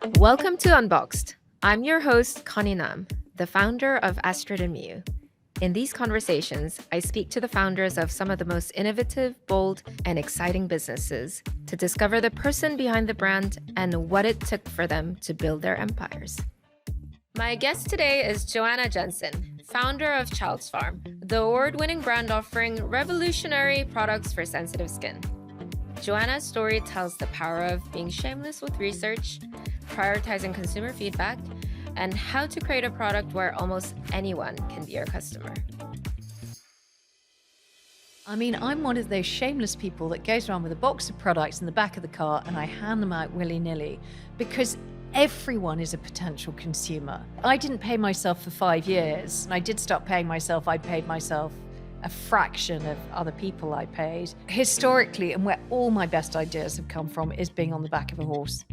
Welcome to Unboxed. I'm your host, Connie Nam, the founder of Astrid&Miyu. In these conversations, I speak to the founders of some of the most innovative, bold, and exciting businesses to discover the person behind the brand and what it took for them to build their empires. My guest today is Joanna Jensen, founder of Child's Farm, the award-winning brand offering revolutionary products for sensitive skin. Joanna's story tells the power of being shameless with research, prioritizing consumer feedback, and how to create a product where almost anyone can be your customer. I mean, I'm one of those shameless people that goes around with a box of products in the back of the car and I hand them out willy-nilly because everyone is a potential consumer. I didn't pay myself for 5 years, and I did start paying myself. I paid myself a fraction of other people I paid. Historically, and where all my best ideas have come from, is being on the back of a horse.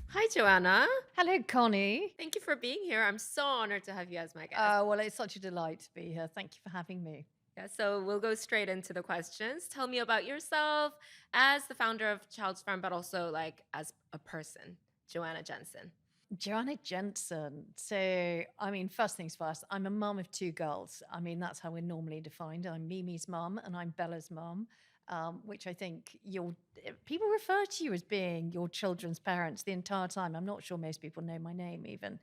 Hi, Joanna. Hello, Connie. Thank you for being here. I'm so honored to have you as my guest. Well, it's such a delight to be here. Thank you for having me. Yeah, so we'll go straight into the questions. Tell me about yourself as the founder of Child's Farm, but also like as a person, Joanna Jensen. Joanna Jensen. So, I mean, first things first, I'm a mum of 2 girls. I mean, that's how we're normally defined. I'm Mimi's mum and I'm Bella's mum, which I think people refer to you as being your children's parents the entire time. I'm not sure most people know my name even.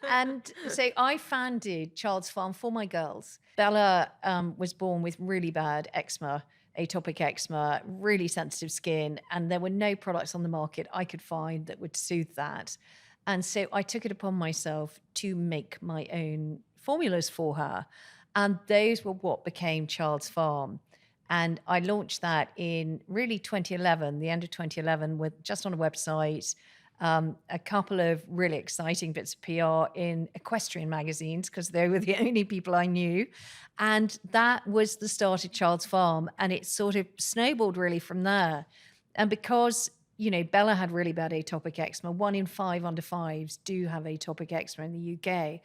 And so I founded Child's Farm for my girls. Bella was born with really bad eczema, atopic eczema, really sensitive skin, and there were no products on the market I could find that would soothe that. And so I took it upon myself to make my own formulas for her. And those were what became Child's Farm. And I launched that in really 2011, the end of 2011, with just on a website, a couple of really exciting bits of PR in equestrian magazines, because they were the only people I knew. And that was the start of Child's Farm. And it sort of snowballed really from there. And because Bella had really bad atopic eczema. 1 in 5 under 5s do have atopic eczema in the UK.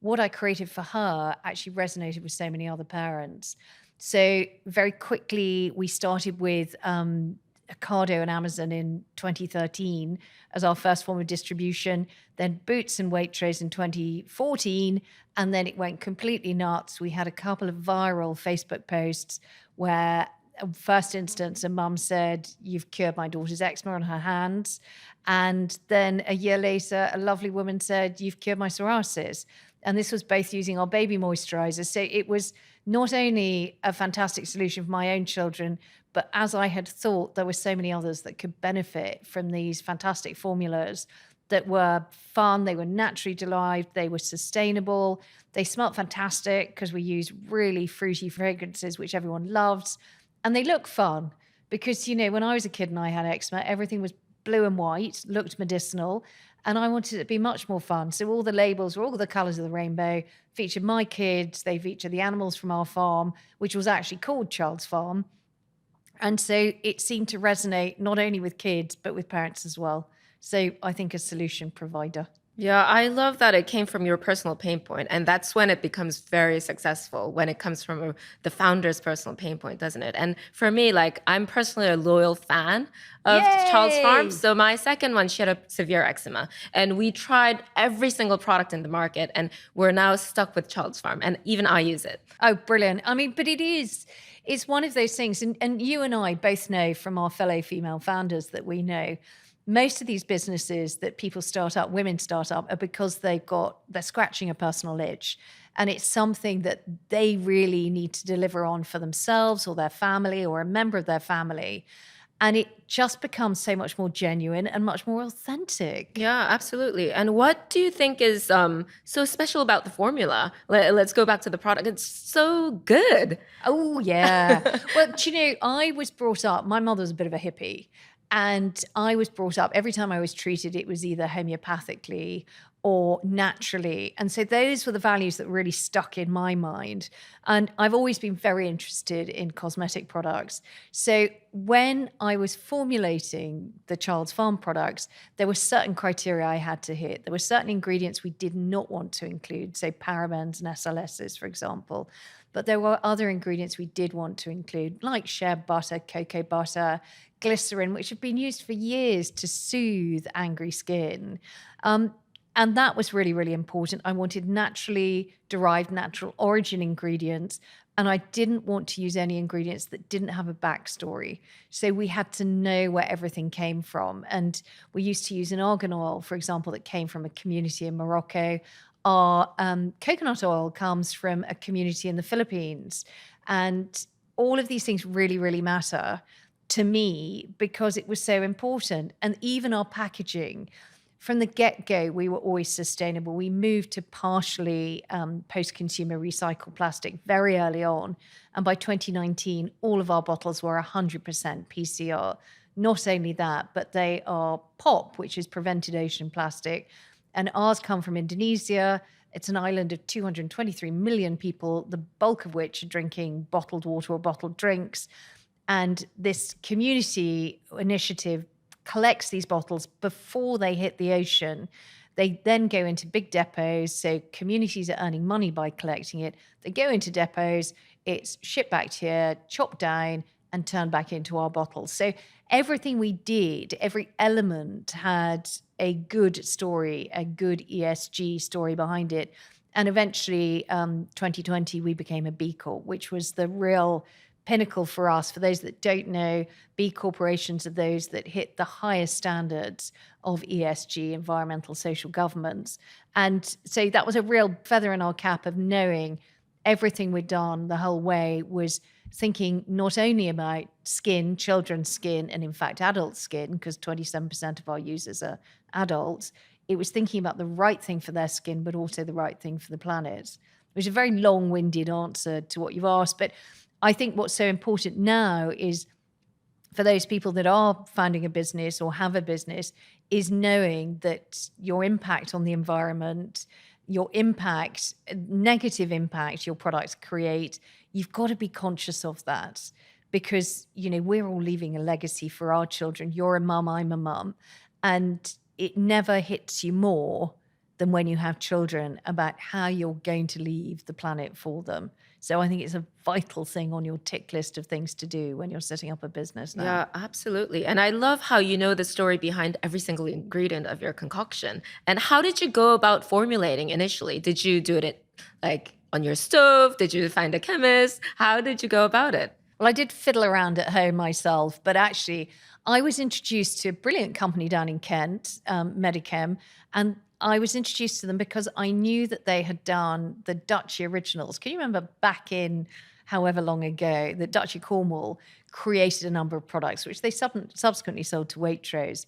What I created for her actually resonated with so many other parents. So very quickly, we started with Ocado and Amazon in 2013 as our first form of distribution, then Boots and Waitrose in 2014, and then it went completely nuts. We had a couple of viral Facebook posts where first instance, a mum said, "You've cured my daughter's eczema on her hands." And then a year later, a lovely woman said, "You've cured my psoriasis." And this was both using our baby moisturizer. So it was not only a fantastic solution for my own children, but as I had thought, there were so many others that could benefit from these fantastic formulas that were fun, they were naturally derived, they were sustainable, they smelled fantastic because we used really fruity fragrances, which everyone loves. And they look fun because, when I was a kid and I had eczema, everything was blue and white, looked medicinal, and I wanted it to be much more fun. So all the labels were all the colors of the rainbow, featured my kids, they featured the animals from our farm, which was actually called Child's Farm. And so it seemed to resonate not only with kids, but with parents as well. So I think a solution provider. Yeah, I love that it came from your personal pain point. And that's when it becomes very successful, when it comes from the founder's personal pain point, doesn't it? And for me, I'm personally a loyal fan of Child's Farm. So my second one, she had a severe eczema. And we tried every single product in the market. And we're now stuck with Child's Farm. And even I use it. Oh, brilliant. I mean, but it's one of those things. And you and I both know from our fellow female founders that we know, most of these businesses that people start up, women start up, are because they're scratching a personal itch. And it's something that they really need to deliver on for themselves or their family or a member of their family. And it just becomes so much more genuine and much more authentic. Yeah, absolutely. And what do you think is so special about the formula? Let's go back to the product. It's so good. Oh, yeah. Well, I was brought up, my mother was a bit of a hippie. And I was brought up, every time I was treated, it was either homeopathically or naturally. And so those were the values that really stuck in my mind. And I've always been very interested in cosmetic products. So when I was formulating the Child's Farm products, there were certain criteria I had to hit. There were certain ingredients we did not want to include, say parabens and SLSs, for example. But there were other ingredients we did want to include, like shea butter, cocoa butter, glycerin, which have been used for years to soothe angry skin. And that was really, really important. I wanted naturally derived, natural origin ingredients. And I didn't want to use any ingredients that didn't have a backstory. So we had to know where everything came from. And we used to use an argan oil, for example, that came from a community in Morocco. Our coconut oil comes from a community in the Philippines. And all of these things really, really matter to me because it was so important. And even our packaging, from the get-go, we were always sustainable. We moved to partially post-consumer recycled plastic very early on. And by 2019, all of our bottles were 100% PCR. Not only that, but they are POP, which is prevented ocean plastic. And ours come from Indonesia. It's an island of 223 million people, the bulk of which are drinking bottled water or bottled drinks. And this community initiative collects these bottles before they hit the ocean. They then go into big depots. So communities are earning money by collecting it. They go into depots, it's shipped back here, chopped down, and turned back into our bottles. So everything we did, every element had a good story, a good ESG story behind it. And eventually, 2020, we became a B Corp, which was the real pinnacle for us. For those that don't know, B corporations are those that hit the highest standards of ESG, environmental, social governance. And so that was a real feather in our cap of knowing everything we'd done the whole way was thinking not only about skin, children's skin, and in fact adult skin, because 27% of our users are adults. It was thinking about the right thing for their skin, but also the right thing for the planet. Which is a very long-winded answer to what you've asked, but I think what's so important now is for those people that are founding a business or have a business is knowing that your impact on the environment, your impact, negative impact your products create, you've got to be conscious of that because, you know, we're all leaving a legacy for our children. You're a mum, I'm a mum. And it never hits you more than when you have children about how you're going to leave the planet for them. So I think it's a vital thing on your tick list of things to do when you're setting up a business now. Yeah, absolutely. And I love how you know the story behind every single ingredient of your concoction. And how did you go about formulating initially? Did you do it like on your stove? Did you find a chemist? How did you go about it? Well, I did fiddle around at home myself, but actually I was introduced to a brilliant company down in Kent, Medichem, and I was introduced to them because I knew that they had done the Dutchy originals. Can you remember back in however long ago, the Dutchy Cornwall created a number of products, which they subsequently sold to Waitrose.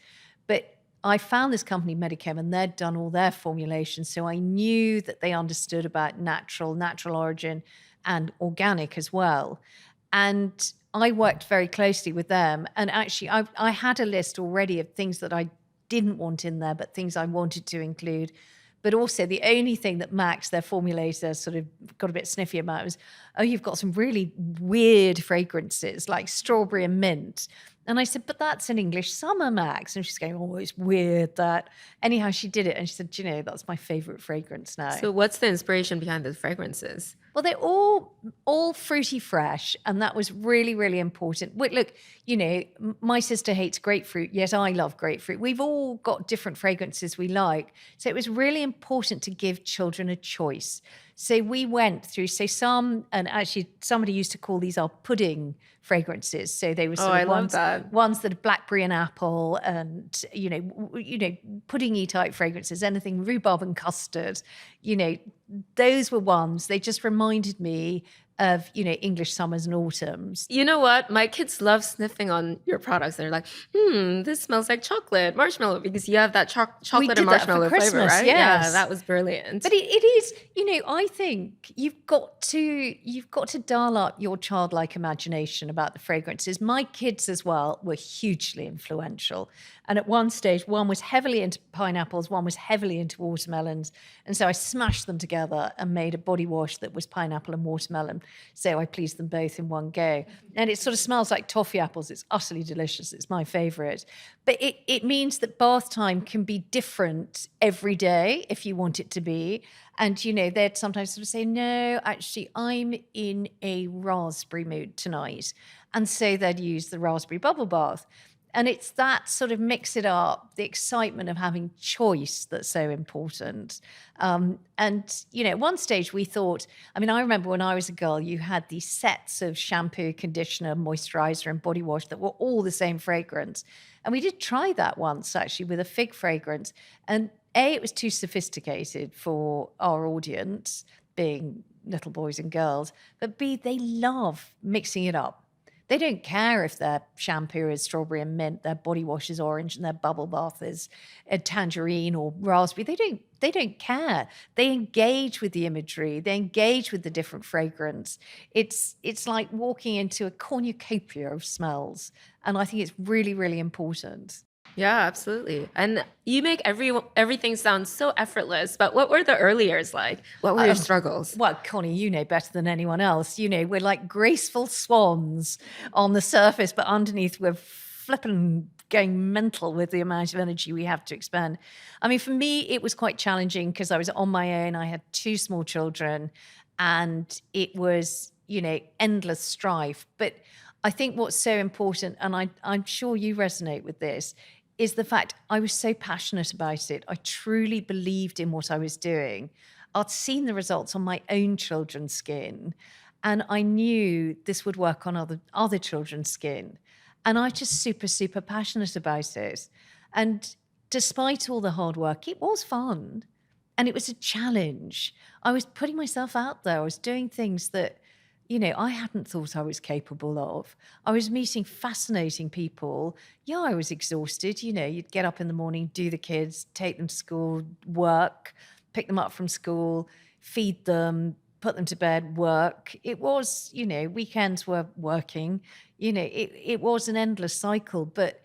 But I found this company, Medichem, and they'd done all their formulations. So I knew that they understood about natural origin, and organic as well. And I worked very closely with them. And actually, I had a list already of things that I didn't want in there, but things I wanted to include. But also the only thing that Max, their formulator, sort of got a bit sniffy about was, oh, you've got some really weird fragrances like strawberry and mint. And I said, but that's an English summer, Max. And she's going, oh, it's weird that. Anyhow, she did it. And she said, you know, that's my favorite fragrance now. So what's the inspiration behind the fragrances? Well, they're all fruity fresh, and that was really, really important. Look, you know, my sister hates grapefruit, yet I love grapefruit. We've all got different fragrances we like. So it was really important to give children a choice. So we went through, some, and actually somebody used to call these our pudding fragrances. So they were sort of ones that are blackberry and apple and, you know, puddingy type fragrances, anything rhubarb and custard, you know, those were ones. They just reminded me of, you know, English summers and autumns. You know what? My kids love sniffing on your products. They're like, this smells like chocolate, marshmallow, because you have that chocolate and marshmallow flavor, right? Yes. Yeah, that was brilliant. But it is, you know, I think you've got to dial up your childlike imagination about the fragrances. My kids as well were hugely influential. And at one stage, one was heavily into pineapples, one was heavily into watermelons. And so I smashed them together and made a body wash that was pineapple and watermelon. So I pleased them both in one go. And it sort of smells like toffee apples. It's utterly delicious. It's my favorite. But it means that bath time can be different every day if you want it to be. And, you know, they'd sometimes sort of say, no, actually, I'm in a raspberry mood tonight. And so they'd use the raspberry bubble bath. And it's that sort of mix it up, the excitement of having choice that's so important. And, you know, at one stage we thought, I mean, I remember when I was a girl, you had these sets of shampoo, conditioner, moisturizer, and body wash that were all the same fragrance. And we did try that once, actually, with a fig fragrance. And A, it was too sophisticated for our audience, being little boys and girls. But B, they love mixing it up. They don't care if their shampoo is strawberry and mint, their body wash is orange, and their bubble bath is a tangerine or raspberry. They don't care. They engage with the imagery. They engage with the different fragrance. It's like walking into a cornucopia of smells. And I think it's really, really important. Yeah, absolutely. And you make everything sound so effortless, but what were the early years like? What were your struggles? Well, Connie, you know better than anyone else. You know, we're like graceful swans on the surface, but underneath we're flipping going mental with the amount of energy we have to expend. I mean, for me, it was quite challenging because I was on my own. I had 2 small children and it was, you know, endless strife. But I think what's so important, and I'm sure you resonate with this, is the fact I was so passionate about it. I truly believed in what I was doing. I'd seen the results on my own children's skin, and I knew this would work on other children's skin. And I was just super, super passionate about it. And despite all the hard work, it was fun. And it was a challenge. I was putting myself out there. I was doing things that, you know, I hadn't thought I was capable of. I was meeting fascinating people. Yeah, I was exhausted. You know, you'd get up in the morning, do the kids, take them to school, work, pick them up from school, feed them, put them to bed, work. It was, you know, weekends were working. You know, it was an endless cycle, but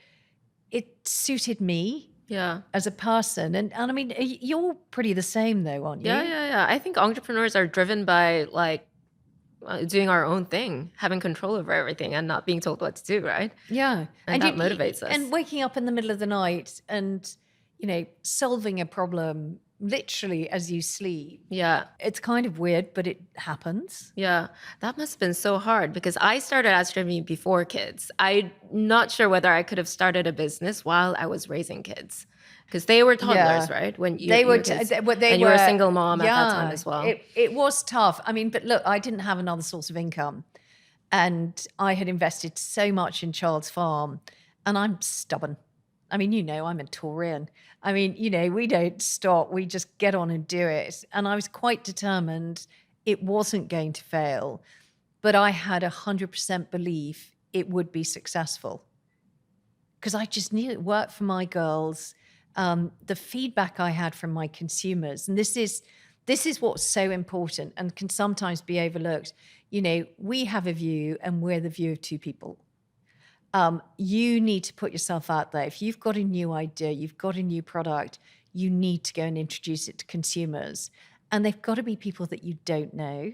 it suited me. Yeah. As a person. And I mean, you're pretty the same though, aren't you? Yeah. I think entrepreneurs are driven by like doing our own thing, having control over everything and not being told what to do, right? Yeah. And that motivates us. And waking up in the middle of the night and, you know, solving a problem literally as you sleep. Yeah. It's kind of weird, but it happens. Yeah. That must have been so hard because I started Astrid&Miyu before kids. I'm not sure whether I could have started a business while I was raising kids. Because they were toddlers, right? When you were kids. And you were a single mom at that time as well. It was tough. I mean, but look, I didn't have another source of income. And I had invested so much in Child's Farm. And I'm stubborn. I mean, you know, I'm a Taurian. I mean, you know, we don't stop. We just get on and do it. And I was quite determined it wasn't going to fail. But I had 100% belief it would be successful. Because I just knew it worked for my girls. The feedback I had from my consumers, and this is what's so important and can sometimes be overlooked. You know, we have a view and we're the view of 2 people. You need to put yourself out there. If you've got a new idea, you've got a new product, you need to go and introduce it to consumers. And they've got to be people that you don't know,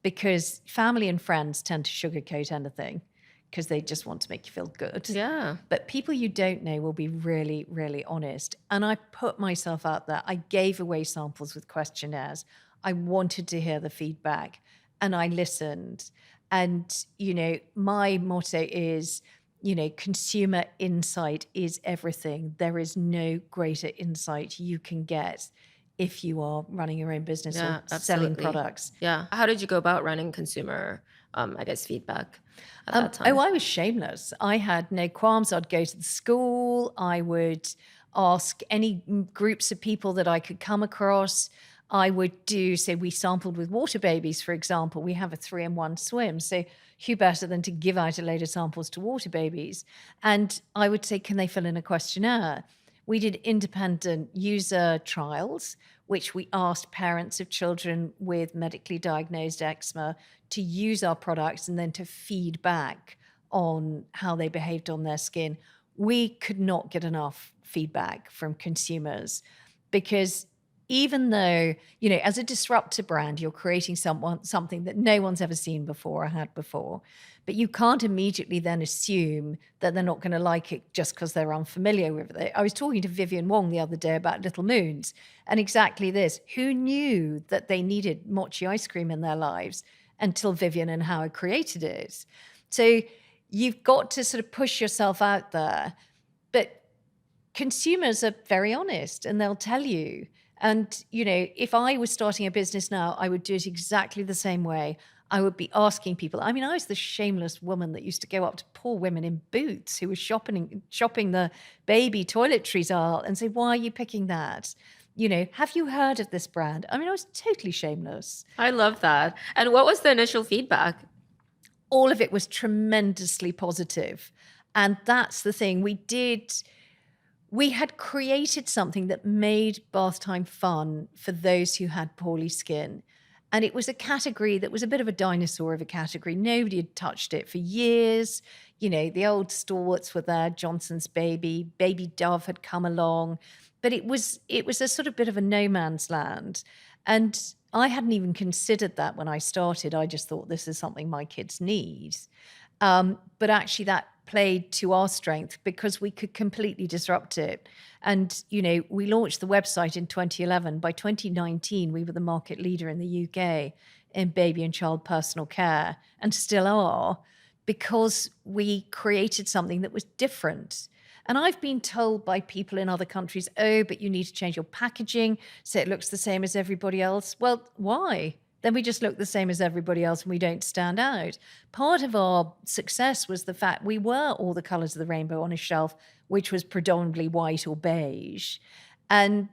because family and friends tend to sugarcoat anything because they just want to make you feel good. Yeah. But people you don't know will be really, really honest. And I put myself out there. I gave away samples with questionnaires. I wanted to hear the feedback and I listened. And, you know, my motto is, you know, consumer insight is everything. There is no greater insight you can get if you are running your own business or selling products. Yeah. How did you go about running consumer, I guess, feedback at that time? Oh, I was shameless. I had no qualms. I'd go to the school. I would ask any groups of people that I could come across. I would do, say we sampled with water babies, for example. We have a 3-in-1 swim. So who better than to give out a load of samples to water babies? And I would say, can they fill in a questionnaire? We did independent user trials, which we asked parents of children with medically diagnosed eczema to use our products and then to feed back on how they behaved on their skin. We could not get enough feedback from consumers because even though, as a disruptor brand, you're creating something that no one's ever seen before or had before, but you can't immediately then assume that they're not going to like it just because they're unfamiliar with it. I was talking to Vivian Wong the other day about Little Moons, and exactly this. Who knew that they needed mochi ice cream in their lives until Vivian and Howard created it? So you've got to sort of push yourself out there, but consumers are very honest and they'll tell you. And, if I was starting a business now, I would do it exactly the same way. I would be asking people. I mean, I was the shameless woman that used to go up to poor women in Boots who were shopping the baby toiletries aisle and say, why are you picking that? Have you heard of this brand? I mean, I was totally shameless. I love that. And what was the initial feedback? All of it was tremendously positive. And that's the thing. We had created something that made bath time fun for those who had poorly skin. And it was a category that was a bit of a dinosaur of a category. Nobody had touched it for years. The old stalwarts were there, Johnson's Baby, Baby Dove had come along. But it was a sort of bit of a no man's land. And I hadn't even considered that when I started. I just thought this is something my kids need. But actually that played to our strength because we could completely disrupt it. And, we launched the website in 2011. By 2019, we were the market leader in the UK in baby and child personal care, and still are, because we created something that was different. And I've been told by people in other countries, oh, but you need to change your packaging so it looks the same as everybody else. Well, why? Then we just look the same as everybody else and we don't stand out. Part of our success was the fact we were all the colors of the rainbow on a shelf, which was predominantly white or beige. And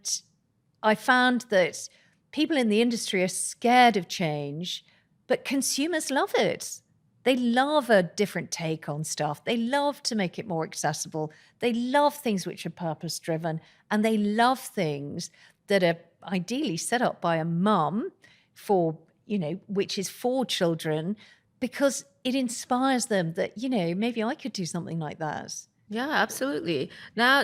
I found that people in the industry are scared of change, but consumers love it. They love a different take on stuff. They love to make it more accessible. They love things which are purpose-driven, and they love things that are ideally set up by a mum for, which is for children, because it inspires them that, maybe I could do something like that. Yeah, absolutely. Now,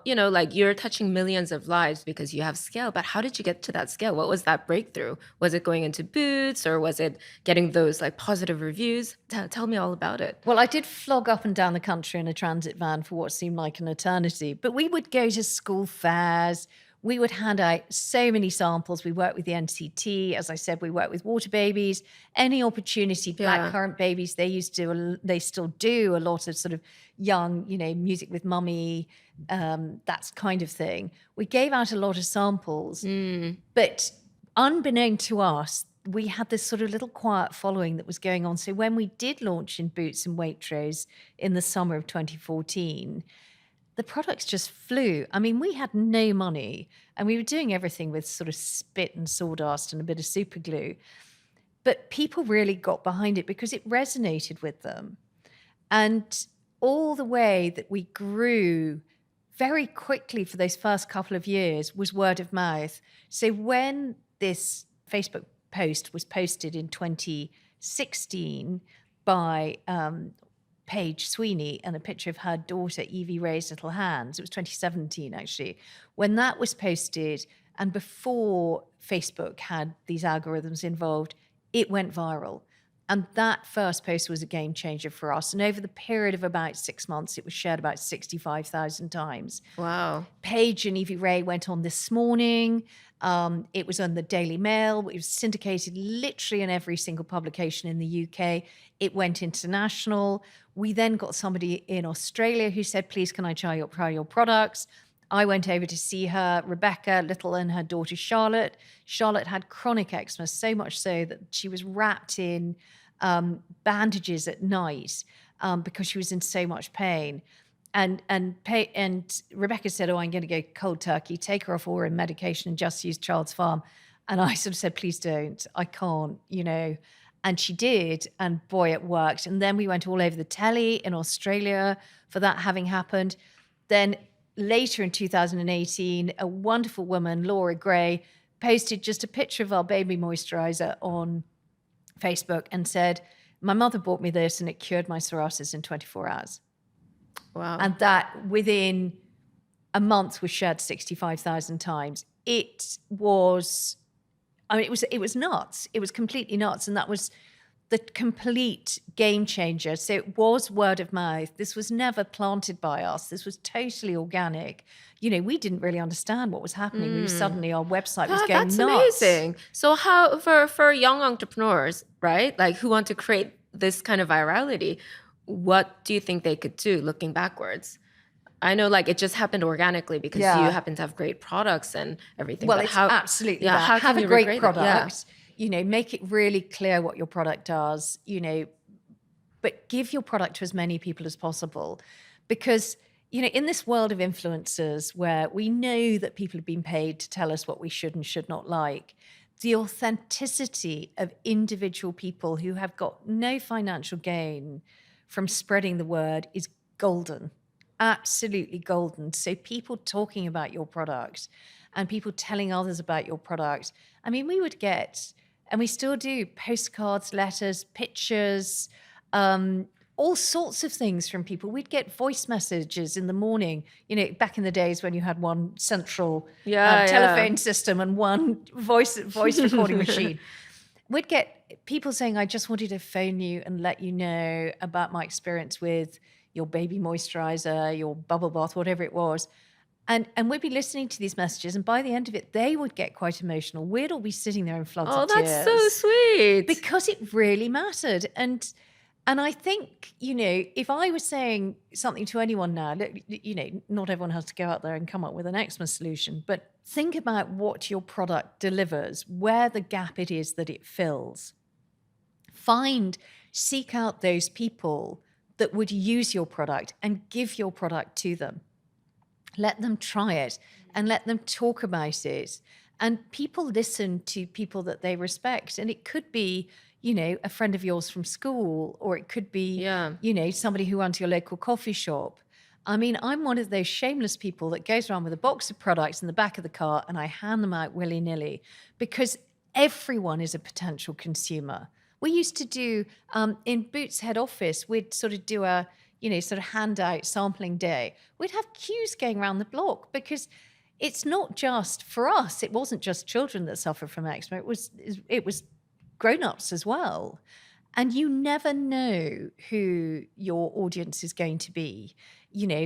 like you're touching millions of lives because you have scale, but how did you get to that scale? What was that breakthrough? Was it going into Boots, or was it getting those like positive reviews? Tell me all about it. Well, I did flog up and down the country in a transit van for what seemed like an eternity, but we would go to school fairs. We would hand out so many samples. We worked with the NCT. As I said, we worked with water babies. Any opportunity, blackcurrant babies, they still do a lot of sort of young, music with mummy, that kind of thing. We gave out a lot of samples, but unbeknown to us, we had this sort of little quiet following that was going on. So when we did launch in Boots and Waitrose in the summer of 2014, the products just flew. I mean, we had no money and we were doing everything with sort of spit and sawdust and a bit of super glue. But people really got behind it because it resonated with them. And all the way that we grew very quickly for those first couple of years was word of mouth. So when this Facebook post was posted in 2016 by Paige Sweeney, and a picture of her daughter, Evie Ray's little hands. It was 2017, actually. When that was posted, and before Facebook had these algorithms involved, it went viral. And that first post was a game changer for us. And over the period of about 6 months, it was shared about 65,000 times. Wow. Paige and Evie Ray went on This Morning. It was on the Daily Mail. It was syndicated literally in every single publication in the UK. It went international. We then got somebody in Australia who said, please, can I try your products? I went over to see her, Rebecca Little, and her daughter Charlotte. Charlotte had chronic eczema, so much so that she was wrapped in bandages at night because she was in so much pain. And Rebecca said, oh, I'm going to go cold turkey, take her off all her medication and just use Child's Farm. And I sort of said, please don't, I can't, And she did, and boy, it worked. And then we went all over the telly in Australia for that having happened. Then later in 2018, a wonderful woman, Laura Gray, posted just a picture of our baby moisturizer on Facebook and said, my mother bought me this and it cured my psoriasis in 24 hours. Wow. And that within a month was shared 65,000 times. it was, I mean, it was nuts. It was completely nuts. And that was the complete game changer. So it was word of mouth. This was never planted by us. This was totally organic. We didn't really understand what was happening. We were suddenly, our website was going That's nuts. amazing. So how for young entrepreneurs, right? Like who want to create this kind of virality, what do you think they could do looking backwards? I know like it just happened organically because you happen to have great products and everything. Well, but it's how, absolutely yeah, that. how Have can a you great recreate it? product, make it really clear what your product does, but give your product to as many people as possible. Because, in this world of influencers where we know that people have been paid to tell us what we should and should not like, the authenticity of individual people who have got no financial gain from spreading the word is golden, absolutely golden. So people talking about your product and people telling others about your product. I mean, we would get, and we still do, postcards, letters, pictures, all sorts of things from people. We'd get voice messages in the morning, back in the days when you had one central telephone system and one voice recording machine. We'd get people saying, I just wanted to phone you and let you know about my experience with your baby moisturizer, your bubble bath, whatever it was. And we'd be listening to these messages, and by the end of it, they would get quite emotional. We'd all be sitting there in floods of tears. Oh, that's so sweet. Because it really mattered. And I think, if I was saying something to anyone now, look, not everyone has to go out there and come up with an eczema solution, but think about what your product delivers, where the gap it is that it fills. Seek out those people that would use your product and give your product to them. Let them try it and let them talk about it. And people listen to people that they respect. And it could be, a friend of yours from school, or it could be, somebody who runs your local coffee shop. I mean, I'm one of those shameless people that goes around with a box of products in the back of the car and I hand them out willy-nilly because everyone is a potential consumer. We used to do, in Boots head office, we'd sort of do a, sort of handout sampling day. We'd have queues going around the block because it's not just, for us, it wasn't just children that suffer from eczema. It was grown-ups as well. And you never know who your audience is going to be.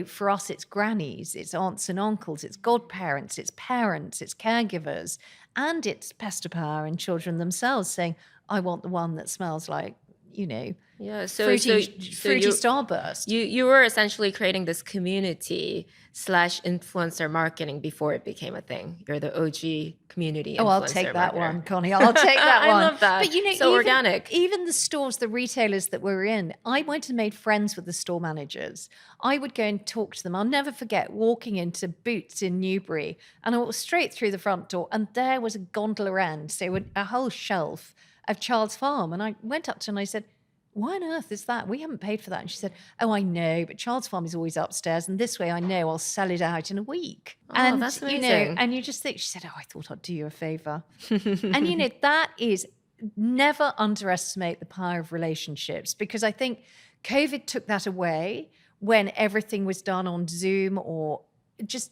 For us, it's grannies, it's aunts and uncles, it's godparents, it's parents, it's caregivers, and it's pester power and children themselves saying, I want the one that smells like, fruity Starburst. You were essentially creating this community / influencer marketing before it became a thing. You're the OG community influencer. Oh, I'll take that one, Connie. I'll take that one. I love that. But so organic. Even the stores, the retailers that we're in, I went and made friends with the store managers. I would go and talk to them. I'll never forget walking into Boots in Newbury, and I walked straight through the front door, and there was a gondola end, so a whole shelf of Child's Farm. And I went up to her and I said, why on earth is that? We haven't paid for that. And she said, oh, I know, but Child's Farm is always upstairs. And this way I know I'll sell it out in a week. Oh, and, that's amazing. And you just think, she said, oh, I thought I'd do you a favor. And, that is, never underestimate the power of relationships, because I think COVID took that away when everything was done on Zoom or just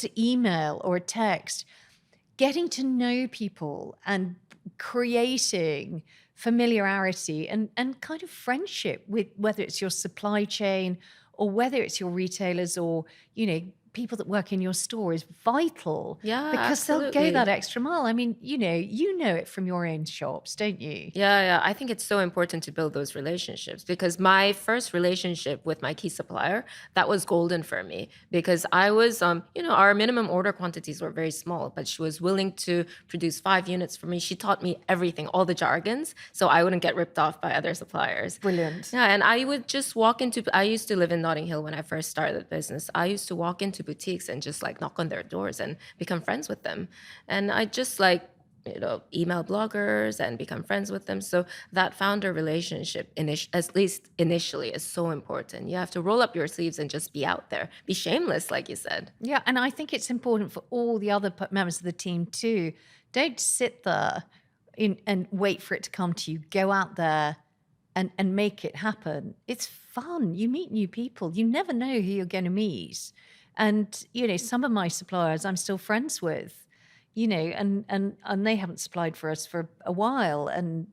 an email or a text. Getting to know people and creating familiarity and kind of friendship with, whether it's your supply chain or whether it's your retailers or, people that work in your store, is vital. Yeah, because absolutely. They'll go that extra mile. I mean, you know it from your own shops, don't you? Yeah. I think it's so important to build those relationships, because my first relationship with my key supplier, that was golden for me, because I was, our minimum order quantities were very small, but she was willing to produce 5 units for me. She taught me everything, all the jargons, so I wouldn't get ripped off by other suppliers. Brilliant. Yeah, and I would just walk into, I used to live in Notting Hill when I first started the business. I used to walk into boutiques and just like knock on their doors and become friends with them. And I just email bloggers and become friends with them. So that founder relationship, at least initially, is so important. You have to roll up your sleeves and just be out there. Be shameless, like you said. Yeah, and I think it's important for all the other members of the team too. Don't sit there and wait for it to come to you. Go out there and make it happen. It's fun. You meet new people. You never know who you're going to meet. And, some of my suppliers I'm still friends with. and they haven't supplied for us for a while, and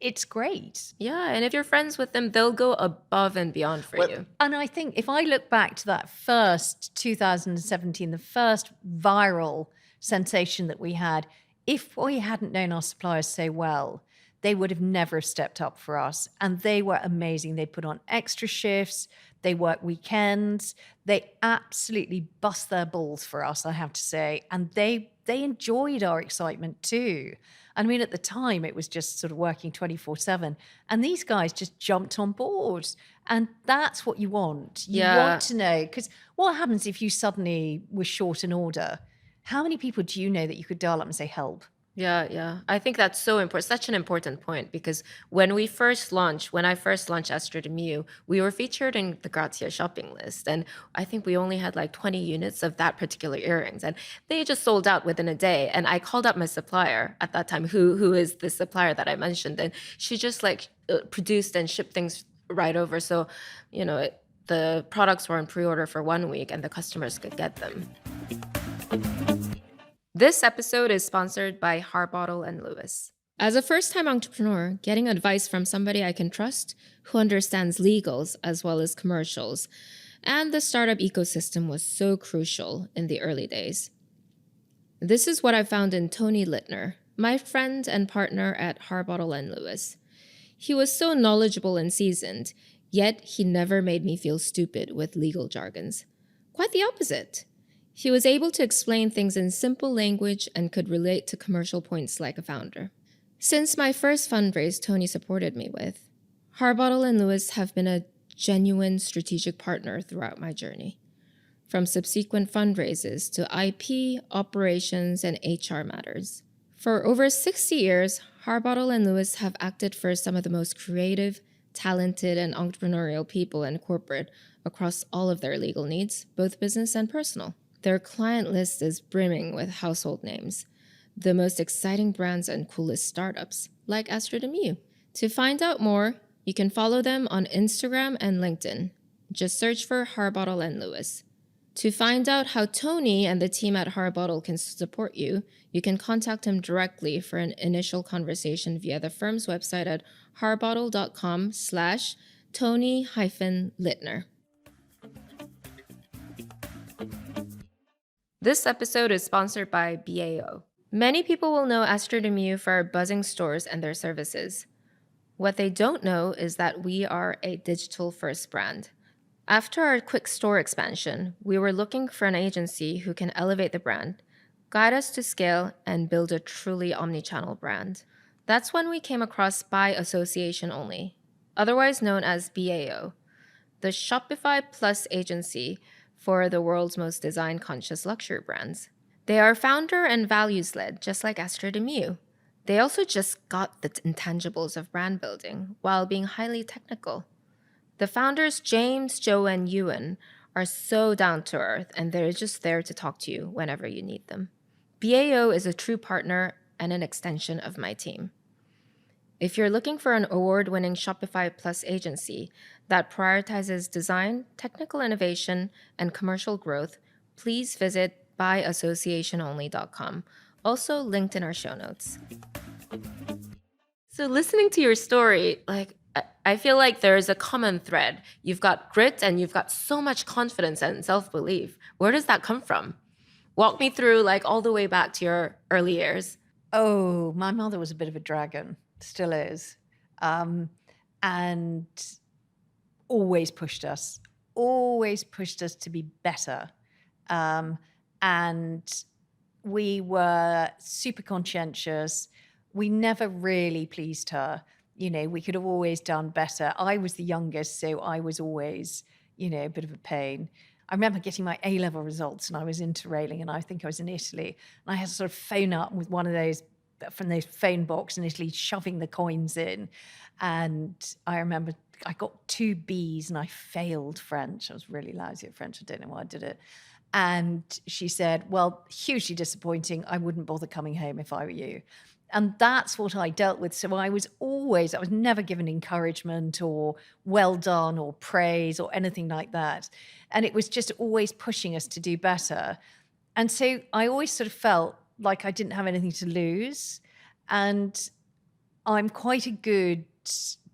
it's great. Yeah, and if you're friends with them, they'll go above and beyond for you. And I think if I look back to that first 2017, the first viral sensation that we had, if we hadn't known our suppliers so well, they would have never stepped up for us. And they were amazing. They put on extra shifts. They work weekends. They absolutely bust their balls for us, I have to say. And they enjoyed our excitement too. I mean, at the time, it was just sort of working 24/7. And these guys just jumped on board. And that's what you want. You want to know, because what happens if you suddenly were short an order? How many people do you know that you could dial up and say, help? Yeah. I think that's so important, such an important point, because when I first launched Astrid&Miyu, we were featured in the Grazia shopping list. And I think we only had like 20 units of that particular earrings. And they just sold out within a day. And I called up my supplier at that time, who is the supplier that I mentioned. And she just like produced and shipped things right over. So, the products were on pre-order for 1 week and the customers could get them. This episode is sponsored by Harbottle and Lewis. As a first-time entrepreneur, getting advice from somebody I can trust, who understands legals as well as commercials, and the startup ecosystem was so crucial in the early days. This is what I found in Tony Littner, my friend and partner at Harbottle and Lewis. He was so knowledgeable and seasoned, yet he never made me feel stupid with legal jargons. Quite the opposite. He was able to explain things in simple language and could relate to commercial points like a founder. Since my first fundraise Tony supported me with, Harbottle and Lewis have been a genuine strategic partner throughout my journey. From subsequent fundraises to IP, operations, and HR matters. For over 60 years, Harbottle and Lewis have acted for some of the most creative, talented, and entrepreneurial people in corporate across all of their legal needs, both business and personal. Their client list is brimming with household names, the most exciting brands and coolest startups, like Astrid&Miyu. To find out more, you can follow them on Instagram and LinkedIn. Just search for Harbottle and Lewis. To find out how Tony and the team at Harbottle can support you, you can contact him directly for an initial conversation via the firm's website at harbottle.com/Tony-Littner. This episode is sponsored by BAO. Many people will know Astrid&Miyu for our buzzing stores and their services. What they don't know is that we are a digital-first brand. After our quick store expansion, we were looking for an agency who can elevate the brand, guide us to scale, and build a truly omnichannel brand. That's when we came across By Association Only, otherwise known as BAO, the Shopify Plus agency for the world's most design-conscious luxury brands. They are founder and values-led, just like Astrid&Miyu. They also just got the intangibles of brand building while being highly technical. The founders, James, Joe, and Ewan, are so down to earth, and they're just there to talk to you whenever you need them. BAO is a true partner and an extension of my team. If you're looking for an award-winning Shopify Plus agency that prioritizes design, technical innovation, and commercial growth, please visit byassociationonly.com, also linked in our show notes. So listening to your story, I feel like there is a common thread. You've got grit and you've got so much confidence and self-belief. Where does that come from? Walk me through all the way back to your early years. Oh, my mother was a bit of a dragon, still is, and always pushed us to be better. And we were super conscientious. We never really pleased her. We could have always done better. I was the youngest, so I was always, a bit of a pain. I remember getting my A-level results and I was interrailing, and I think I was in Italy, and I had to sort of phone up with one of those, from those phone box in Italy, shoving the coins in. And I remember I got 2 Bs and I failed French. I was really lousy at French. I don't know why I did it. And she said, well, hugely disappointing. I wouldn't bother coming home if I were you. And that's what I dealt with. So I was never given encouragement or well done or praise or anything like that. And it was just always pushing us to do better. And so I always sort of felt like I didn't have anything to lose. And I'm quite a good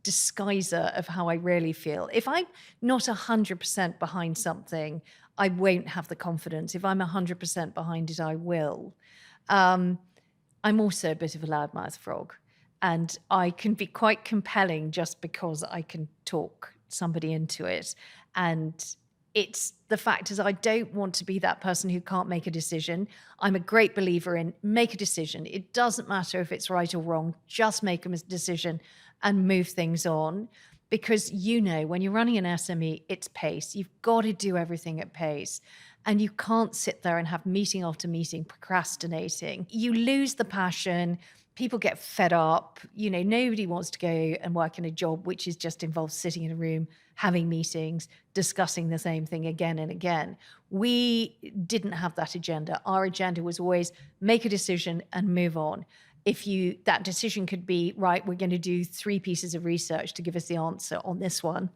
disguiser of how I really feel. If I'm not 100% behind something, I won't have the confidence. If I'm 100% behind it, I will. I'm also a bit of a loudmouth frog, and I can be quite compelling just because I can talk somebody into it. And it's the fact is I don't want to be that person who can't make a decision. I'm a great believer in make a decision. It doesn't matter if it's right or wrong, just make a decision and move things on. Because when you're running an SME, it's pace. You've got to do everything at pace. And you can't sit there and have meeting after meeting procrastinating. You lose the passion. People get fed up. Nobody wants to go and work in a job which is just involves sitting in a room, having meetings, discussing the same thing again and again. We didn't have that agenda. Our agenda was always make a decision and move on. That decision could be, right, we're going to do 3 pieces of research to give us the answer on this one,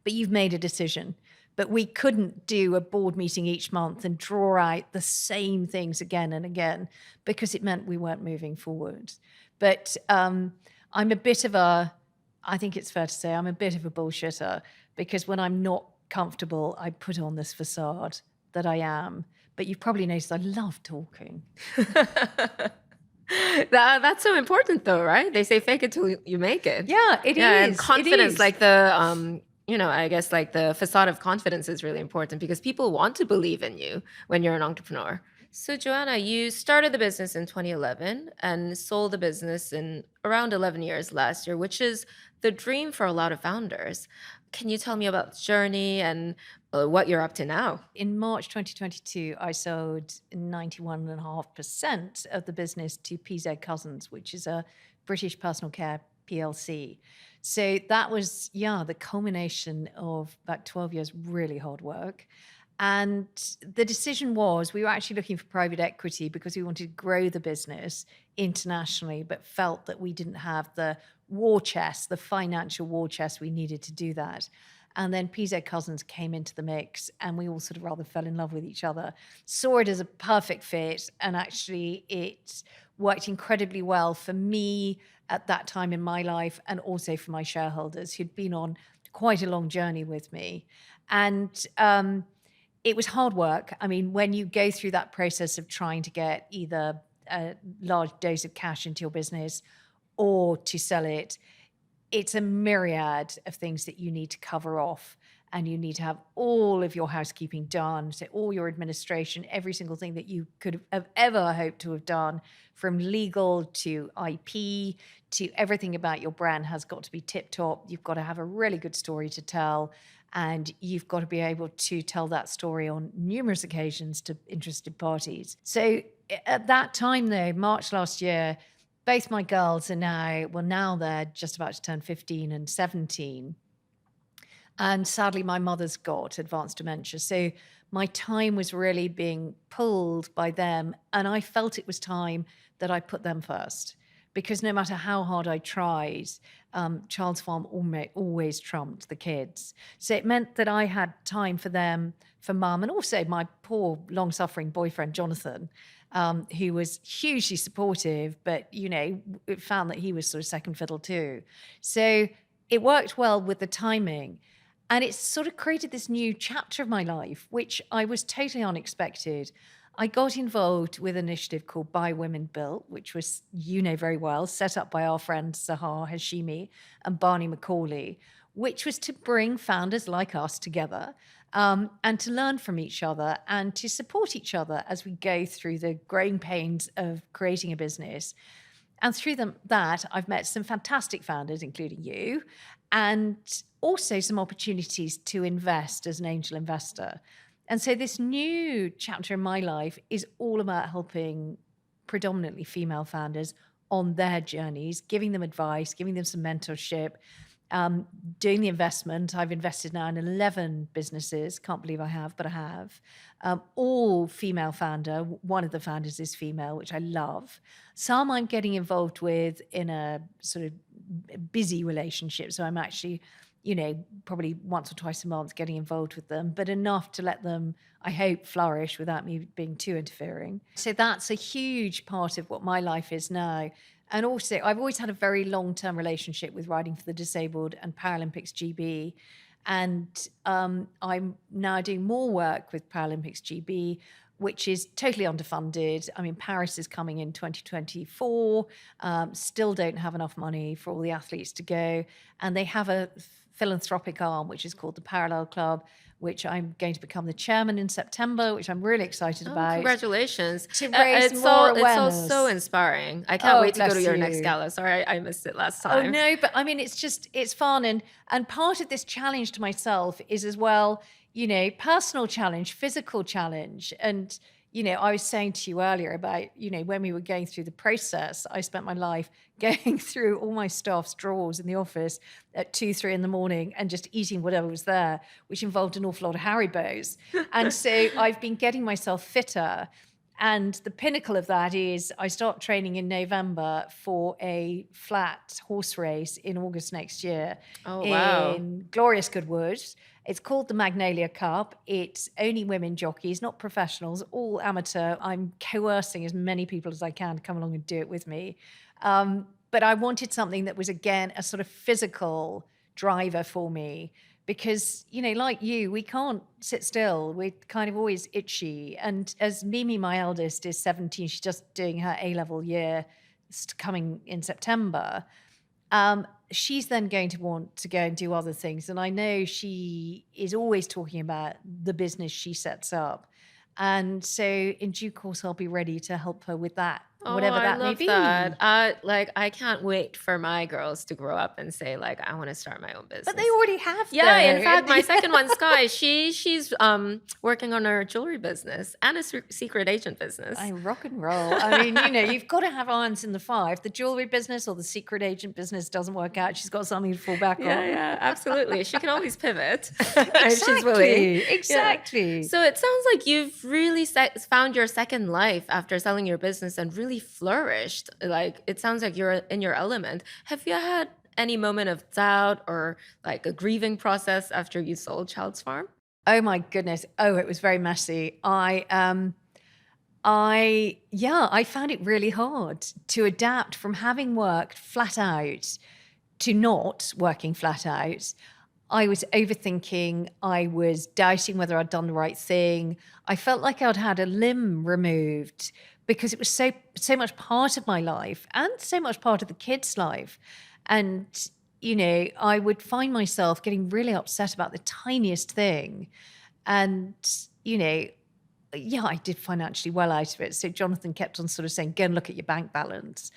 but you've made a decision. But we couldn't do a board meeting each month and draw out the same things again and again, because it meant we weren't moving forward. But I'm a bit of I think it's fair to say I'm a bit of a bullshitter, because when I'm not comfortable, I put on this facade that I am. But you've probably noticed I love talking. That's so important though, right? They say fake it till you make it. Yeah, it is. And confidence, like the I guess like the facade of confidence is really important, because people want to believe in you when you're an entrepreneur. So Joanna, you started the business in 2011 and sold the business in around 11 years last year, which is the dream for a lot of founders. Can you tell me about the journey and what you're up to now? In March 2022, I sold 91.5% of the business to PZ Cussons, which is a British personal care PLC. So that was, the culmination of about 12 years really hard work. And the decision was, we were actually looking for private equity because we wanted to grow the business internationally, but felt that we didn't have the war chest, the financial war chest we needed to do that. And then PZ Cussons came into the mix, and we all sort of rather fell in love with each other, saw it as a perfect fit, and actually it worked incredibly well for me at that time in my life, and also for my shareholders who'd been on quite a long journey with me. And it was hard work. I mean, when you go through that process of trying to get either a large dose of cash into your business or to sell it, it's a myriad of things that you need to cover off, and you need to have all of your housekeeping done. So all your administration, every single thing that you could have ever hoped to have done, from legal to IP to everything about your brand has got to be tip top. You've got to have a really good story to tell, and you've got to be able to tell that story on numerous occasions to interested parties. So at that time though, March last year, both my girls are now they're just about to turn 15 and 17. And sadly, my mother's got advanced dementia. So my time was really being pulled by them. And I felt it was time that I put them first, because no matter how hard I tried, Child's Farm always trumped the kids. So it meant that I had time for them, for mum, and also my poor long-suffering boyfriend, Jonathan, who was hugely supportive, but, found that he was sort of second fiddle too. So it worked well with the timing. And it sort of created this new chapter of my life, which I was totally unexpected. I got involved with an initiative called Buy Women Built, which was, very well, set up by our friends Sahar Hashimi and Barney McCauley, which was to bring founders like us together, and to learn from each other and to support each other as we go through the growing pains of creating a business. And through that, I've met some fantastic founders, including you, and also some opportunities to invest as an angel investor. And so this new chapter in my life is all about helping predominantly female founders on their journeys, giving them advice, giving them some mentorship, doing the investment. I've invested now in 11 businesses. Can't believe I have, but I have. All female founder. One of the founders is female, which I love. Some I'm getting involved with in a sort of busy relationship. So I'm actually, probably once or twice a month getting involved with them, but enough to let them, I hope, flourish without me being too interfering. So that's a huge part of what my life is now. And also, I've always had a very long-term relationship with riding for the disabled and Paralympics GB. And I'm now doing more work with Paralympics GB, which is totally underfunded. I mean, Paris is coming in 2024, still don't have enough money for all the athletes to go. And they have a philanthropic arm, which is called the Parallel Club, which I'm going to become the chairman in September, which I'm really excited about. Congratulations. To raise more awareness. It's all so inspiring. I can't wait to go to your next you. gala. Sorry, I missed it last time. Oh, no, but I mean, it's fun. And part of this challenge to myself is as well, personal challenge, physical challenge. And, I was saying to you earlier about, when we were going through the process, I spent my life going through all my staff's drawers in the office at 2, 3 in the morning and just eating whatever was there, which involved an awful lot of Haribos. And so I've been getting myself fitter. And the pinnacle of that is I start training in November for a flat horse race in August next year. Oh, wow. In glorious Goodwood. It's called the Magnolia Cup. It's only women jockeys, not professionals, all amateur. I'm coercing as many people as I can to come along and do it with me. But I wanted something that was, again, a sort of physical driver for me. Because, like you, we can't sit still. We're kind of always itchy. And as Mimi, my eldest, is 17, she's just doing her A-level year, coming in September. She's then going to want to go and do other things. And I know she is always talking about the business she sets up. And so in due course, I'll be ready to help her with that, whatever that may be. That. I can't wait for my girls to grow up and say, I want to start my own business. But they already have. Yeah, in fact, my second one, Sky, she's working on her jewelry business and a secret agent business. I rock and roll. I mean, you've got to have irons in the fire. If the jewelry business or the secret agent business doesn't work out, she's got something to fall back on. Yeah, absolutely. She can always pivot exactly, if she's willing. Exactly. Yeah. So it sounds like you've really found your second life after selling your business and really flourished. It sounds like you're in your element. Have you had any moment of doubt or a grieving process after you sold Child's Farm? Oh my goodness. Oh, it was very messy. I found it really hard to adapt from having worked flat out to not working flat out. I was overthinking. I was doubting whether I'd done the right thing. I felt like I'd had a limb removed because it was so much part of my life and so much part of the kids' life. And, I would find myself getting really upset about the tiniest thing. And, I did financially well out of it. So Jonathan kept on sort of saying, go and look at your bank balance.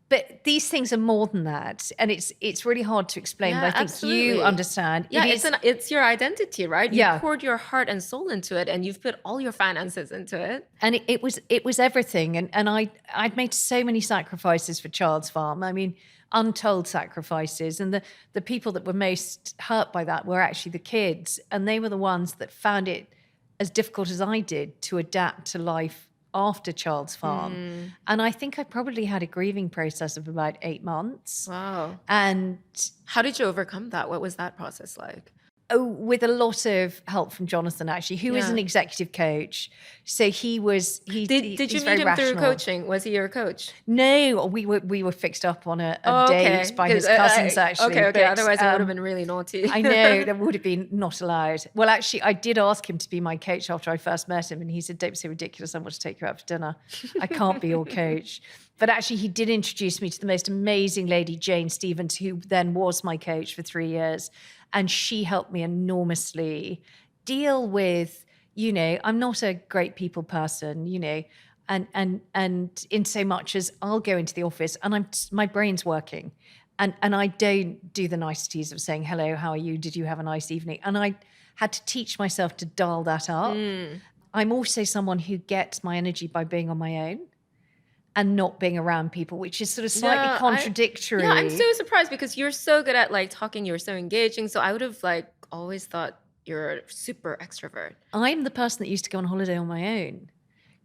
But these things are more than that. And it's really hard to explain, but I think absolutely. You understand. Yeah, it's your identity, right? You poured your heart and soul into it and you've put all your finances into it. And it was everything. And I'd made so many sacrifices for Child's Farm. I mean, untold sacrifices. And the people that were most hurt by that were actually the kids. And they were the ones that found it as difficult as I did to adapt to life after Child's Farm. And I think I probably had a grieving process of about 8 months. Wow. And how did you overcome that? What was that process like? Oh, with a lot of help from Jonathan, actually, who is an executive coach. So did you meet him through coaching? Was he your coach? No, we were fixed up on a date by his cousins, actually. Okay. But, otherwise, it would have been really naughty. I know, that would have been not allowed. Well, actually, I did ask him to be my coach after I first met him, and he said, "Don't be so ridiculous. I want to take you out for dinner. I can't be your coach." But actually, he did introduce me to the most amazing lady, Jane Stevens, who then was my coach for 3 years. And she helped me enormously deal with, I'm not a great people person, and in so much as I'll go into the office and my brain's working and I don't do the niceties of saying, hello, how are you? Did you have a nice evening? And I had to teach myself to dial that up. I'm also someone who gets my energy by being on my own and not being around people, which is sort of slightly contradictory. I'm so surprised because you're so good at talking, you're so engaging. So I would have always thought you're a super extrovert. I'm the person that used to go on holiday on my own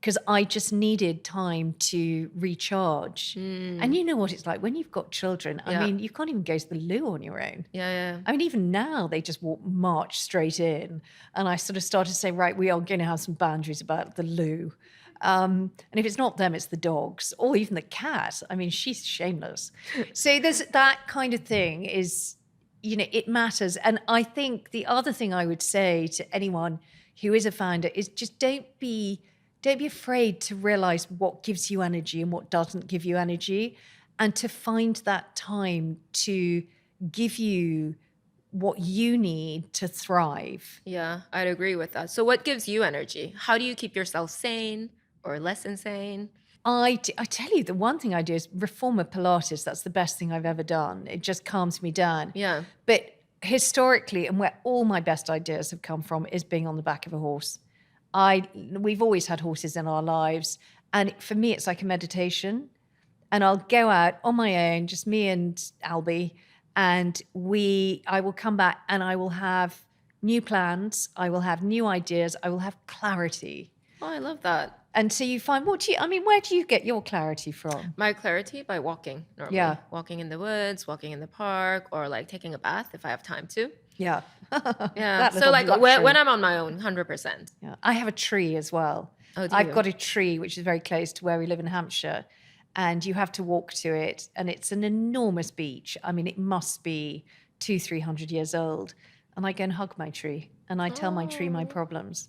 because I just needed time to recharge. And you know what it's like when you've got children. I Yeah. mean, you can't even go to the loo on your own. Yeah. I mean, even now they just march straight in. And I sort of started to say, right, we are going to have some boundaries about the loo. And if it's not them, it's the dogs or even the cat. I mean, she's shameless. So there's that kind of thing is, you know, it matters. And I think the other thing I would say to anyone who is a founder is just don't be afraid to realize what gives you energy and what doesn't give you energy, and to find that time to give you what you need to thrive. Yeah, I'd agree with that. So what gives you energy? How do you keep yourself sane or less insane? I tell you, the one thing I do is reformer Pilates. That's the best thing I've ever done. It just calms me down. Yeah. But historically, and where all my best ideas have come from, is being on the back of a horse. We've always had horses in our lives. And for me, it's like a meditation. And I'll go out on my own, just me and Albie, and I will come back and I will have new plans. I will have new ideas. I will have clarity. Oh, I love that. And so you find, where do you get your clarity from? My clarity by walking normally. Yeah. Walking in the woods, walking in the park, or like taking a bath if I have time to. Yeah. Yeah. So like when I'm on my own, 100%. Yeah. I have a tree as well. Oh, do I've you? got a tree which is very close to where we live in Hampshire, and you have to walk to it, and it's an enormous beech. I mean, it must be 200-300 years old. And I go and hug my tree, and I tell my tree my problems,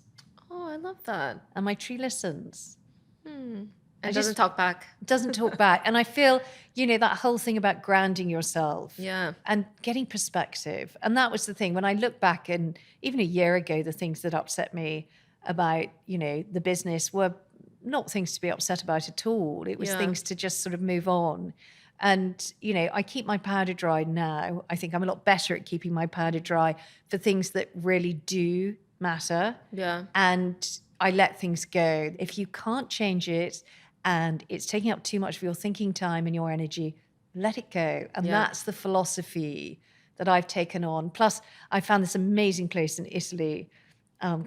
Oh, I love that. and my tree listens. It doesn't talk back. Doesn't talk back. And I feel, you know, that whole thing about grounding yourself. Yeah. And getting perspective. And that was the thing. When I look back, and even a year ago, the things that upset me about, you know, the business were not things to be upset about at all. It was things to just sort of move on. And, you know, I keep my powder dry now. I think I'm a lot better at keeping my powder dry for things that really do matter. Yeah. And I let things go. If you can't change it and it's taking up too much of your thinking time and your energy, let it go. And that's the philosophy that I've taken on. Plus, I found this amazing place in Italy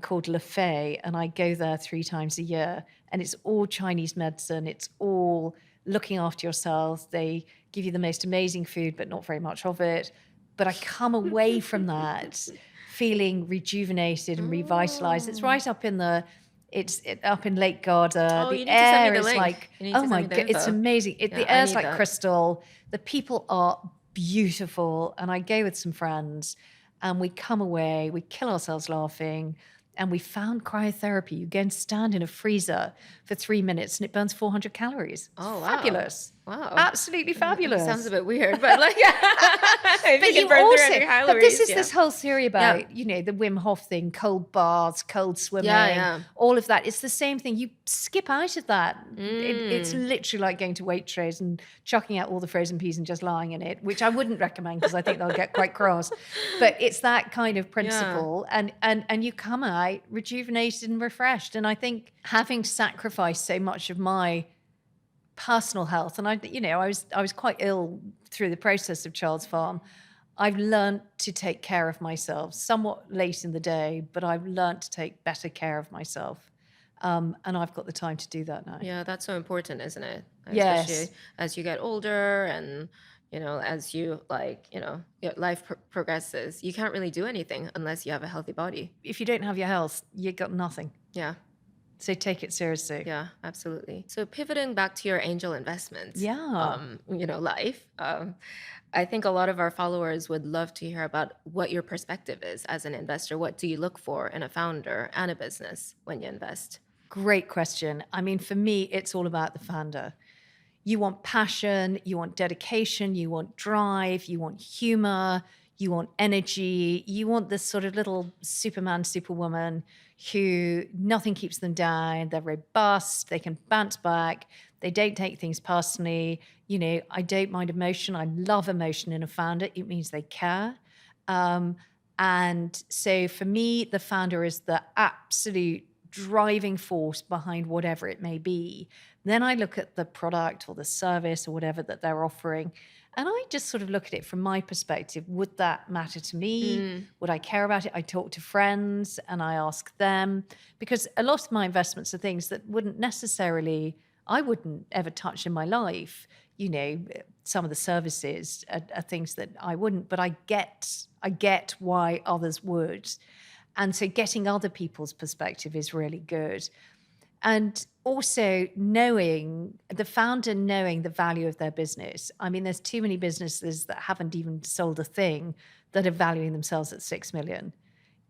called Le Fay, and I go there 3 times a year. And it's all Chinese medicine. It's all looking after yourself. They give you the most amazing food, but not very much of it. But I come away from that feeling rejuvenated and revitalized. It's right up in up in Lake Garda. Oh, The you need to send me air the is link. like, You need to oh send my me the God, it's info. amazing. Yeah, The I air's need like that. crystal. The people are beautiful. And I go with some friends, and we come away, we kill ourselves laughing. And we found cryotherapy. You go and stand in a freezer for 3 minutes, and it burns 400 calories. It's Oh, wow. fabulous. Wow. Absolutely fabulous. Sounds a bit weird, but like, if But you can burn 300 calories. but this is this whole theory about, you know, the Wim Hof thing, cold baths, cold swimming, all of that. It's the same thing. You skip out of that. It's literally like going to Waitrose and chucking out all the frozen peas and just lying in it, which I wouldn't recommend because I think they'll get quite cross. But it's that kind of principle. And you come out rejuvenated and refreshed. And I think having sacrificed so much of my personal health, and I was quite ill through the process of Child's Farm. I've learned to take care of myself somewhat late in the day, but I've learned to take better care of myself. And I've got the time to do that now. Yeah, that's so important, isn't it? Yes. Especially as you get older and, you know, as you your life progresses, you can't really do anything unless you have a healthy body. If you don't have your health, you got nothing. Yeah. So take it seriously. Yeah, absolutely. So pivoting back to your angel investments, Yeah. life. I think a lot of our followers would love to hear about what your perspective is as an investor. What do you look for in a founder and a business when you invest? Great question. I mean, for me, it's all about the founder. You want passion, you want dedication, you want drive, you want humor, you want energy, you want this sort of little Superman, Superwoman who nothing keeps them down. They're robust, they can bounce back, they don't take things personally. You know, I don't mind emotion. I love emotion in a founder. It means they care. And so for me, the founder is the absolute driving force behind whatever it may be. Then I look at the product or the service or whatever that they're offering, And I just sort of look at it from my perspective. Would that matter to me? Mm. Would I care about it? I talk to friends and I ask them, because a lot of my investments are things that I wouldn't ever touch in my life. You know, some of the services are things that I wouldn't, but I get why others would. And so getting other people's perspective is really good. And also knowing the value of their business. I mean, there's too many businesses that haven't even sold a thing that are valuing themselves at 6 million.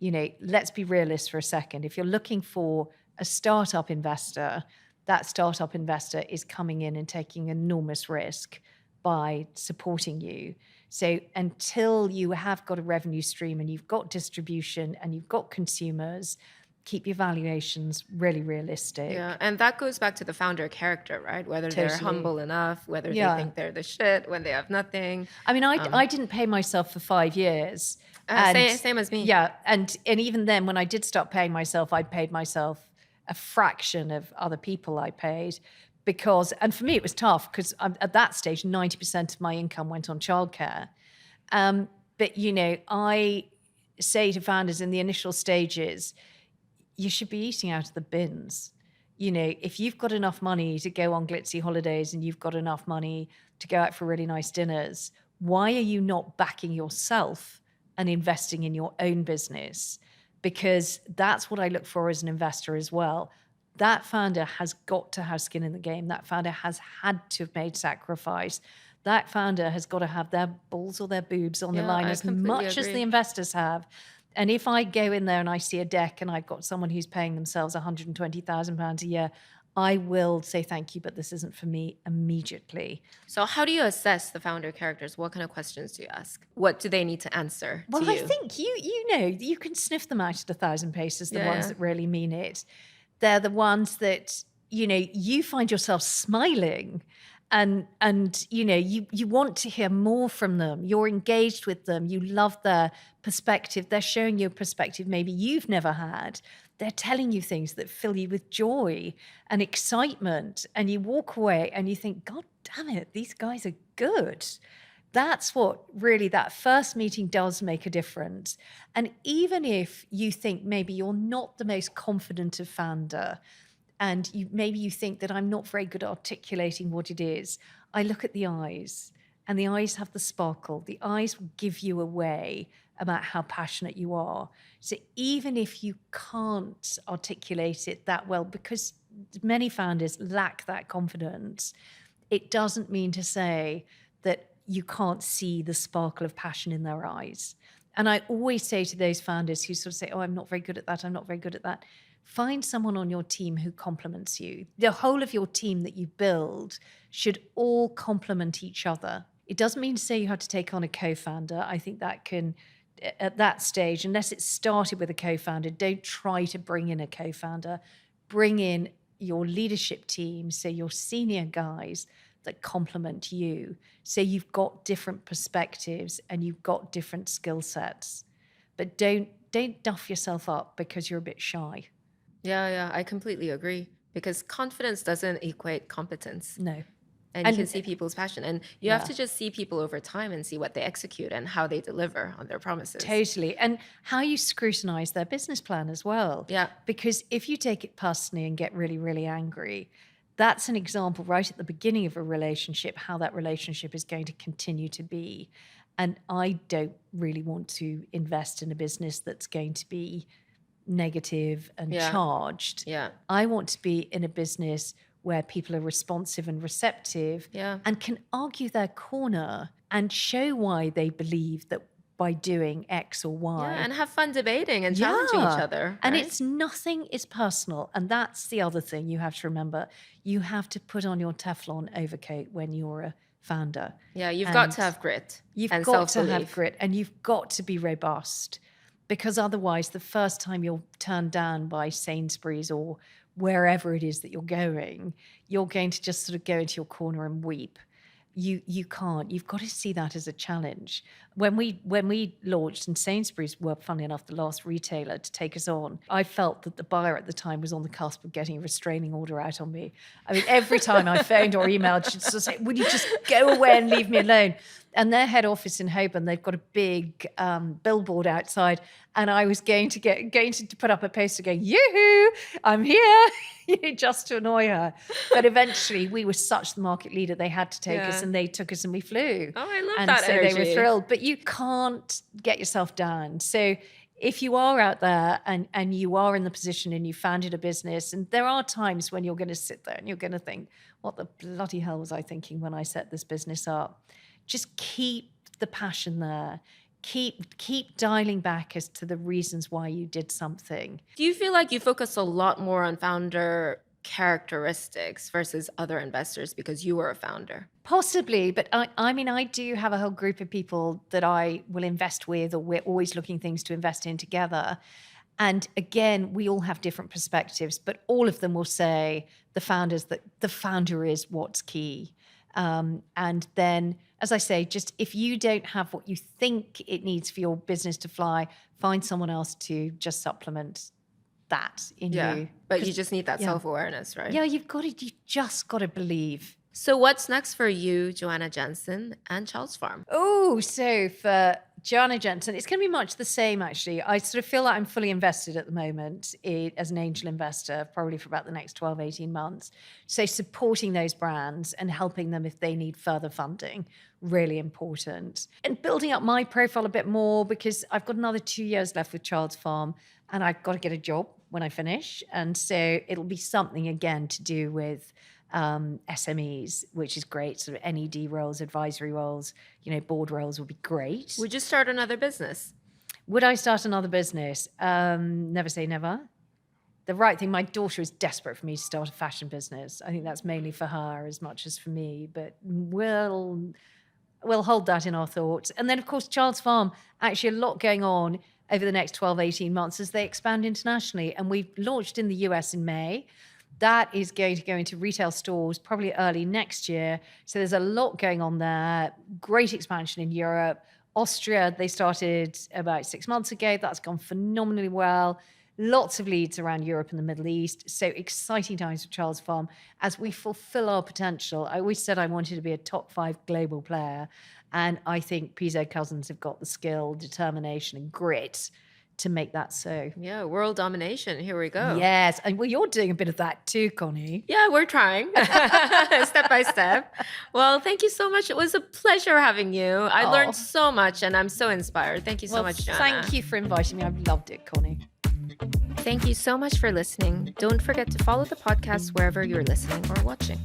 You know, let's be realists for a second. If you're looking for a startup investor, that startup investor is coming in and taking enormous risk by supporting you. So until you have got a revenue stream and you've got distribution and you've got consumers, keep your valuations really realistic. Yeah, and that goes back to the founder character, right? Whether they're Totally. humble enough, whether they Yeah. think they're the shit when they have nothing. I mean, I didn't pay myself for 5 years. Same as me. Yeah, and even then, when I did start paying myself, I paid myself a fraction of other people I paid, and for me it was tough because at that stage 90% of my income went on childcare. But you know, I say to founders in the initial stages, you should be eating out of the bins. You know, if you've got enough money to go on glitzy holidays and you've got enough money to go out for really nice dinners, why are you not backing yourself and investing in your own business? Because that's what I look for as an investor as well. That founder has got to have skin in the game. That founder has had to have made sacrifice. That founder has got to have their balls or their boobs on the line as much as the investors have. And if I go in there and I see a deck and I've got someone who's paying themselves £120,000 a year, I will say thank you, but this isn't for me immediately. So how do you assess the founder characters? What kind of questions do you ask? What do they need to answer to you? Well, I think you can sniff them out at 1,000 paces, the ones that really mean it. They're the ones that, you know, you find yourself smiling and you know, you want to hear more from them. You're engaged with them. You love their perspective. They're showing you a perspective maybe you've never had. They're telling you things that fill you with joy and excitement. And you walk away and you think, God damn it, these guys are good. That's what really that first meeting does make a difference. And even if you think maybe you're not the most confident of founder, and maybe you think that I'm not very good at articulating what it is, I look at the eyes, and the eyes have the sparkle. The eyes will give you away about how passionate you are. So even if you can't articulate it that well, because many founders lack that confidence, it doesn't mean to say that you can't see the sparkle of passion in their eyes. And I always say to those founders who sort of say, oh, I'm not very good at that, I'm not very good at that, find someone on your team who complements you. The whole of your team that you build should all complement each other. It doesn't mean to say you have to take on a co-founder. I think that can, at that stage, unless it started with a co-founder, don't try to bring in a co-founder. Bring in your leadership team, so your senior guys that complement you. So you've got different perspectives and you've got different skill sets. But don't duff yourself up because you're a bit shy. Yeah, I completely agree. Because confidence doesn't equate competence. No. And you can see people's passion. And you have to just see people over time and see what they execute and how they deliver on their promises. Totally. And how you scrutinize their business plan as well. Yeah. Because if you take it personally and get really, really angry, that's an example right at the beginning of a relationship, how that relationship is going to continue to be. And I don't really want to invest in a business that's going to be negative and charged. Yeah. I want to be in a business where people are responsive and receptive and can argue their corner and show why they believe that by doing X or Y. Yeah, and have fun debating and challenging each other. Right? And it's nothing is personal. And that's the other thing you have to remember. You have to put on your Teflon overcoat when you're a founder. Yeah, you've got to have grit. You've got to have grit and you've got to be robust. Because otherwise, the first time you're turned down by Sainsbury's or wherever it is that you're going to just sort of go into your corner and weep. You can't. You've got to see that as a challenge. When we launched, and Sainsbury's were, funny enough, the last retailer to take us on, I felt that the buyer at the time was on the cusp of getting a restraining order out on me. I mean, every time I phoned or emailed, she'd sort of say, would you just go away and leave me alone? And their head office in Holborn, they've got a big billboard outside, and I was going to put up a poster going, yoo-hoo, I'm here, just to annoy her. But eventually, we were such the market leader, they had to take us, and they took us and we flew. Oh, I love and that so energy. They were thrilled. But you can't get yourself down. So if you are out there and you are in the position and you founded a business, and there are times when you're going to sit there and you're going to think, what the bloody hell was I thinking when I set this business up? Just keep the passion there. Keep dialing back as to the reasons why you did something. Do you feel like you focus a lot more on founder characteristics versus other investors because you were a founder? Possibly, but I mean, I do have a whole group of people that I will invest with, or we're always looking things to invest in together. And again, we all have different perspectives, but all of them will say the founder is what's key. And then, as I say, just if you don't have what you think it needs for your business to fly, find someone else to just supplement that in you. But you just need that self-awareness, right? Yeah, you just got to believe. So what's next for you, Joanna Jensen and Charles Farm? Oh, so for Joanna Jensen, it's going to be much the same, actually. I sort of feel like I'm fully invested at the moment as an angel investor, probably for about the next 12, 18 months. So supporting those brands and helping them if they need further funding, really important. And building up my profile a bit more, because I've got another 2 years left with Charles Farm and I've got to get a job when I finish. And so it'll be something, again, to do with SMEs, which is great. Sort of NED roles, advisory roles, board roles would be great. Would you start another business? Would I start another business? Never say never. The right thing, my daughter is desperate for me to start a fashion business. I think that's mainly for her as much as for me, but we'll hold that in our thoughts. And then, of course, Charles Farm, actually a lot going on over the next 12, 18 months as they expand internationally. And we've launched in the US in May. That is going to go into retail stores probably early next year. So there's a lot going on there. Great expansion in Europe. Austria, they started about 6 months ago. That's gone phenomenally well. Lots of leads around Europe and the Middle East. So exciting times for Charles Farm as we fulfill our potential. I always said I wanted to be a top 5 global player. And I think Pizzo Cousins have got the skill, determination, and grit to make that so. Yeah, world domination. Here we go. Yes. And well, you're doing a bit of that too, Connie. Yeah, we're trying step by step. Well, thank you so much. It was a pleasure having you. I learned so much and I'm so inspired. Thank you so much, Joanna. Thank you for inviting me. I've loved it, Connie. Thank you so much for listening. Don't forget to follow the podcast wherever you're listening or watching.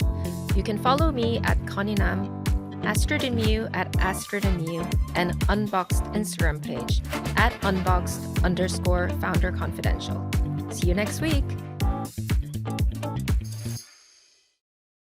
You can follow me at Connie Nam, Astrid&Miyu at Astrid&Miyu, and Unboxed Instagram page at Unboxed_Founder Confidential. See you next week.